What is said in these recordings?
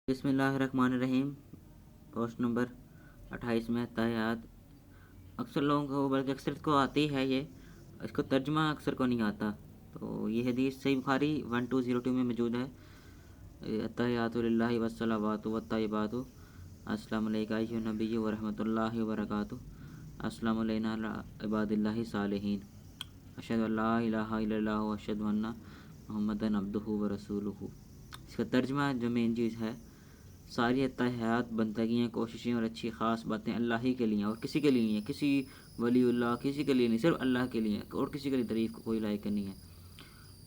बिस्मिल्लाहिर्रहमानिर्रहीम। Post number 28 में तहयात। अक्सर लोगों को, बल्कि अक्सर को आती है ये, इसको तर्जुमा अक्सर को नहीं आता। तो ये हदीस सही बुखारी 1202 में मौजूद है। अत्तहियातु लिल्लाहि वस्सलावातु वत्तय्यिबातु अस्सलामु अलैका अय्युहन नबिय्यु व रहमतुल्लाहि व बरकातुहू अस्सलामु अलैना व अला इबादिल्लाहि सालिहीन अशहदु अल्ला इलाहा इल्लल्लाहु व अशहदु अन्ना मुहम्मदन अब्दुहु व रसूलुहु। इसका तर्जुमा जो मेन चीज़ है, सारी अत्तहियात, बंदगियाँ, कोशिशें और अच्छी ख़ास बातें अल्लाह ही के लिए और किसी के लिए नहीं है। किसी वलीउल्लाह, किसी के लिए नहीं, सिर्फ अल्लाह के लिए और किसी के लिए तारीफ़ को कोई लायक नहीं है।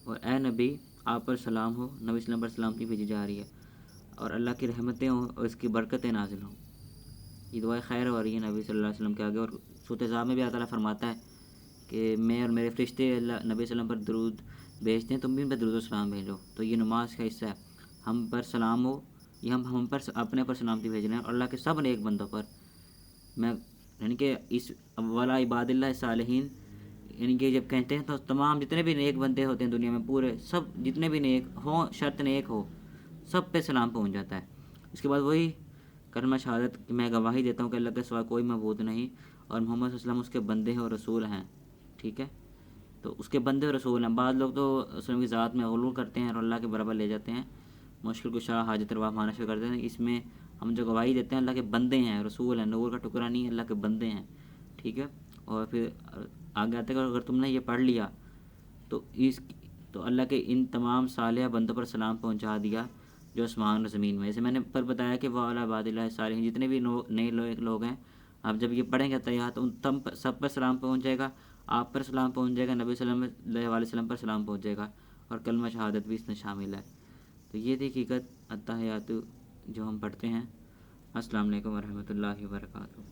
और ए नबी, आप पर सलाम हो, नबी सल्लल्लाहु अलैहि वसल्लम पर सलामती भेजी जा रही है और अल्लाह की रहमतें हों और इसकी बरकतें नाजिल हों। ये दुआ खैर हो रही है नबी सल्लल्लाहु अलैहि वसल्लम के आगे। और सूरत अहज़ाब में भी अल्लाह ताला फरमाता है कि मैं और मेरे फरिश्ते नबी सल्लल्लाहु अलैहि वसल्लम पर दरूद भेजते हैं, तुम भी इन पर दरूद व सलाम भेजो। तो ये नमाज का हिस्सा है, हम पर सलाम हो, ये हम पर अपने पर सलामती भेज रहे हैं और अल्लाह के सब नेक बंदों पर। मैं यानी कि इस वला इबादिल्लाह सालिहीन, यानी कि जब कहते हैं तो तमाम जितने भी नेक बंदे होते हैं दुनिया में, पूरे सब जितने भी नेक हों, शर्त नेक हो, सब पे सलाम पहुंच जाता है। इसके बाद वही कलमा शहादत कि मैं गवाही देता हूँ कि अल्लाह के सिवा कोई मबूद नहीं और मोहम्मद सल्लल्लाहु अलैहि वसल्लम उसके बंदे हैं और रसूल हैं। ठीक है, तो उसके बंदे और रसूल हैं। बाद लोग तो रसूल की ज़ात में गुलू करते हैं और अल्लाह के बराबर ले जाते हैं, मुश्किल कुशा, हाजत रवा माना शुरू कर देते हैं। इसमें हम जो गवाही देते हैं अल्लाह के बंदे हैं, रसूल हैं, नूर का टुकड़ा नहीं है, अल्लाह के बंदे हैं। ठीक है, और फिर आगे आते हैं, अगर तुमने ये पढ़ लिया तो तो अल्लाह के इन तमाम सालिह बंदों पर सलाम पहुंचा दिया जो आसमान और ज़मीन में। जैसे मैंने पर बताया कि वाला बादिल्लाह सालिहीन, जितने भी नए लोग हैं, आप जब ये पढ़ेंगे तैयार तो उन सब पर सलाम पहुंच जाएगा, आप पर सलाम पहुंच जाएगा, नबी सल्लल्लाहु अलैहि वसल्लम पर सलाम पहुंच जाएगा और कलमा शहादत भी इसमें शामिल है। तो ये थी हकीकत अत्तहियातु जो हम पढ़ते हैं। अस्सलाम वालेकुम व रहमतुल्लाहि व बरकातुहू।